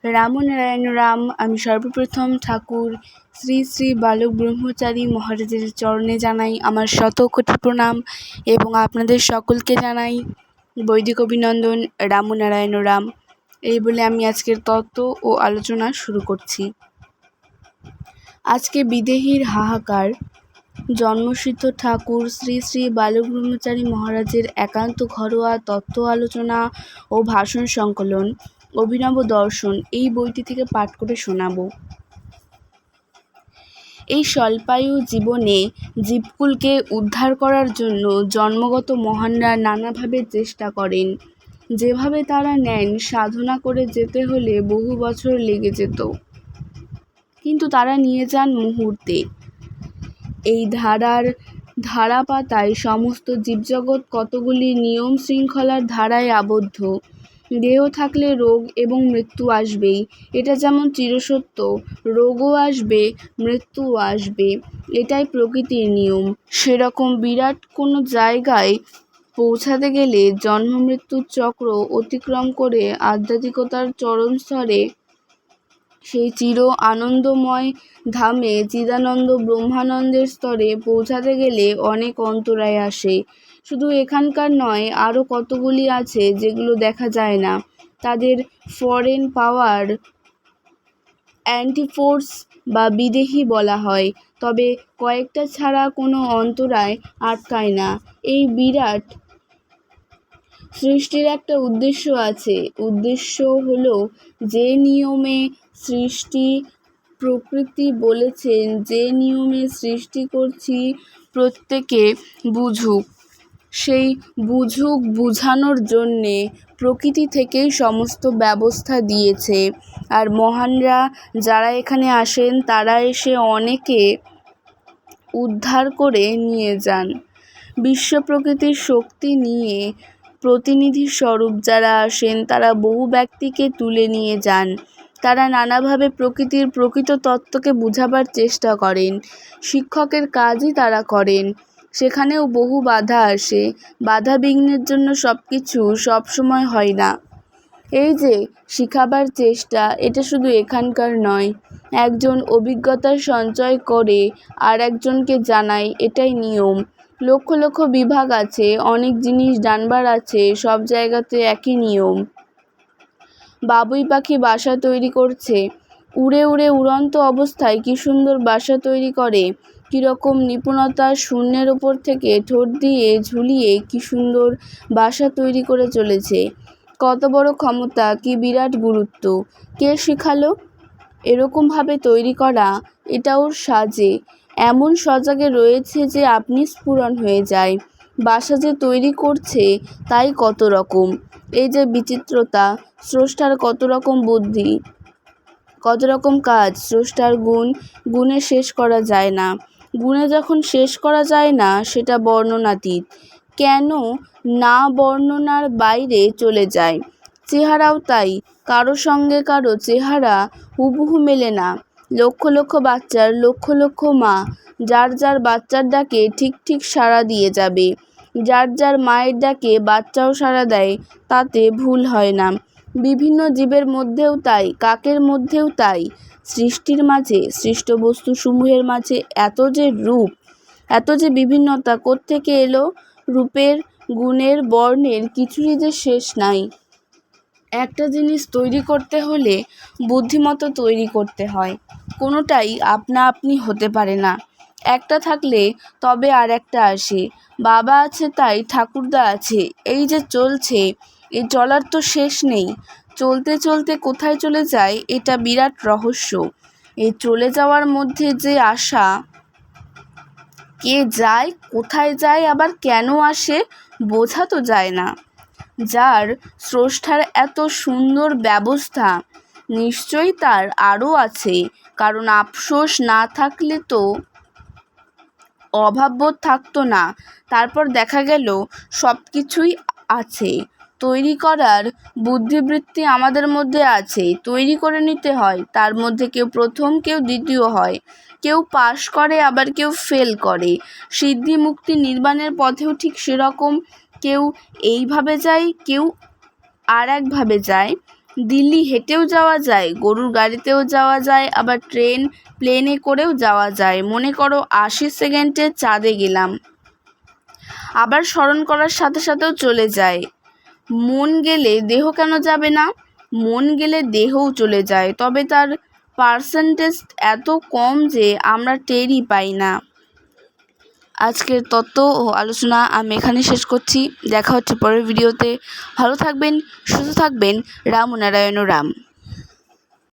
রাম নারায়ণ রাম। আমি সর্বপ্রথম ঠাকুর শ্রী শ্রী বালক ব্রহ্মচারী মহারাজের চরণে জানাই আমার শতকোটি প্রণাম এবং আপনাদের সকলকে জানাই বৈদিক অভিনন্দন। রাম নারায়ণ রাম। এই বলে আমি আজকের তত্ত্ব ও আলোচনা শুরু করছি। আজকে বিদেহীর হাহাকার, জন্মসিদ্ধ ঠাকুর শ্রী শ্রী বালক ব্রহ্মচারী মহারাজের একান্ত ঘরোয়া তত্ত্ব আলোচনা ও ভাষণ সংকলন অভিনব দর্শন এই বইটি থেকে পাঠ করে শোনাব। এই স্বল্পায়ু জীবনে জীবকুলকে উদ্ধার করার জন্য জন্মগত মহানরা নানাভাবে চেষ্টা করেন। যেভাবে তারা নেন, সাধনা করে যেতে হলে বহু বছর লেগে যেত, কিন্তু তারা নিয়ে যান মুহূর্তে। এই ধারাপাতায় সমস্ত জীবজগৎ কতগুলি নিয়ম শৃঙ্খলার ধারায় আবদ্ধ। দেহ থাকলে রোগ এবং মৃত্যু আসবেই, এটা যেমন চিরসত্য। রোগও আসবে, মৃত্যুও আসবে, এটাই প্রকৃতির নিয়ম। সেরকম বিরাট কোনো জায়গায় পৌঁছাতে গেলে জন্ম মৃত্যুর চক্র অতিক্রম করে আধ্যাত্মিকতার চরম স্তরে, সেই চির আনন্দময় ধামে চিদানন্দ ব্রহ্মানন্দের স্তরে পৌঁছাতে গেলে অনেক অন্তরায় আসে। শুধু এখানকার নয়, আরও কতগুলি আছে যেগুলো দেখা যায় না। তাদের ফরেন পাওয়ার, অ্যান্টিফোর্স বা বিদেহী বলা হয়। তবে কয়েকটা ছাড়া কোনো অন্তরায় আটকায় না। এই বিরাট সৃষ্টির একটা উদ্দেশ্য আছে। উদ্দেশ্য হলো, যে নিয়মে সৃষ্টি প্রকৃতি বলেছেন, যে নিয়মে সৃষ্টি করছি প্রত্যেকে বুঝুক, সেই বুঝানোর জন্যে প্রকৃতি থেকেই সমস্ত ব্যবস্থা দিয়েছে। আর মহানরা যারা এখানে আসেন, তারা এসে অনেকে উদ্ধার করে নিয়ে যান। বিশ্ব প্রকৃতির শক্তি নিয়ে প্রতিনিধি স্বরূপ যারা আসেন, তারা বহু ব্যক্তিকে তুলে নিয়ে যান। তারা নানাভাবে প্রকৃতির প্রকৃত তত্ত্বকে বুঝাবার চেষ্টা করেন। শিক্ষকের কাজই তারা করেন। সেখানেও বহু বাধা আসে। বাধা বিঘ্নের জন্য সব কিছু সবসময় হয় না। এই যে শিখাবার চেষ্টা, এটা শুধু এখানকার নয়। একজন অভিজ্ঞতার সঞ্চয় করে আর একজনকে জানায়, এটাই নিয়ম। লক্ষ লক্ষ বিভাগ আছে, অনেক জিনিস জানবার আছে, সব জায়গাতে একই নিয়ম। বাবুই পাখি বাসা তৈরি করছে। উড়ে উড়ে উড়ন্ত অবস্থায় কি সুন্দর বাসা তৈরি করে। কীরকম নিপুণতা! শূন্যের ওপর থেকে ঠোঁট দিয়ে ঝুলিয়ে কি সুন্দর বাসা তৈরি করে চলেছে। কত বড় ক্ষমতা, কি বিরাট গুরুত্ব! কে শিখালো এরকমভাবে তৈরি করা? এটা ওর সাজে, এমন সজাগে রয়েছে যে আপনি স্ফুরণ হয়ে যায়। বাসা যে তৈরি করছে, তাই কত রকম। এই যে বিচিত্রতা! স্রষ্টার কত রকম বুদ্ধি, কত রকম কাজ। স্রষ্টার গুণে শেষ করা যায় না। গুণে যখন শেষ করা যায় না, সেটা বর্ণনাতীত। কেন না বর্ণনার বাইরে চলে যায়। চেহারাও তাই। কারো সঙ্গে কারো চেহারা হুবহু মেলে না। লক্ষ লক্ষ বাচ্চার লক্ষ লক্ষ মা, যার যার বাচ্চার ডাকে ঠিক ঠিক সাড়া দিয়ে যাবে। যার যার মায়ের ডাকে বাচ্চাও সাড়া দেয়, তাতে ভুল হয় না। বিভিন্ন জীবের মধ্যেও তাই, কাকের মধ্যেও তাই। সৃষ্টির মাঝে, সৃষ্ট বস্তুসমূহের মাঝে এত যে রূপ, এত যে বিভিন্নতা কোত্থেকে এলো? রূপের, গুণের, বর্ণের কিছুরই যে শেষ নাই। একটা জিনিস তৈরি করতে হলে বুদ্ধিমতো তৈরি করতে হয়। কোনোটাই আপনা আপনি হতে পারে না। একটা থাকলে তবে আর একটা আসে। বাবা আছে তাই ঠাকুরদা আছে। এই যে চলছে, এই চলার তো শেষ নেই। চলতে চলতে কোথায় চলে যায়, এটা বিরাট রহস্য। এই চলে যাওয়ার মধ্যে যে আশা, কে যায়, কোথায় যায়, আবার কেন আসে, বোঝা তো যায় না। যার স্রষ্টার এত সুন্দর ব্যবস্থা, নিশ্চয়ই তার আরও আছে। কারণ আফসোস না থাকলে তো অভাববোধ থাকতো না। তারপর দেখা গেল সব কিছুই আছে। তৈরি করার বুদ্ধিবৃত্তি আমাদের মধ্যে আছে। তৈরি করে নিতে হয়। তার মধ্যে কেউ প্রথম, কেউ দ্বিতীয় হয়। কেউ পাশ করে, আবার কেউ ফেল করে। সিদ্ধি মুক্তি নির্বাণের পথেও ঠিক সেরকম। কেউ এইভাবে যায়, কেউ আর একভাবে যায়। দিল্লি হেঁটেও যাওয়া যায়, গরুর গাড়িতেও যাওয়া যায়, আবার প্লেনে করেও যাওয়া যায়। মনে করো 80 সেকেন্ডে চাঁদে গেলাম, আবার স্মরণ করার সাথে সাথেও চলে যায়। মন গেলে দেহ কেন যাবে না? মন গেলে দেহও চলে যায়, তবে তার পার্সেন্টেজ এত কম যে আমরা টেরই পাই না। আজকের তত্ত্ব ও আলোচনা আমি এখানে শেষ করছি। দেখা হচ্ছে পরের ভিডিওতে। ভালো থাকবেন, সুস্থ থাকবেন। রাম নারায়ণ রাম।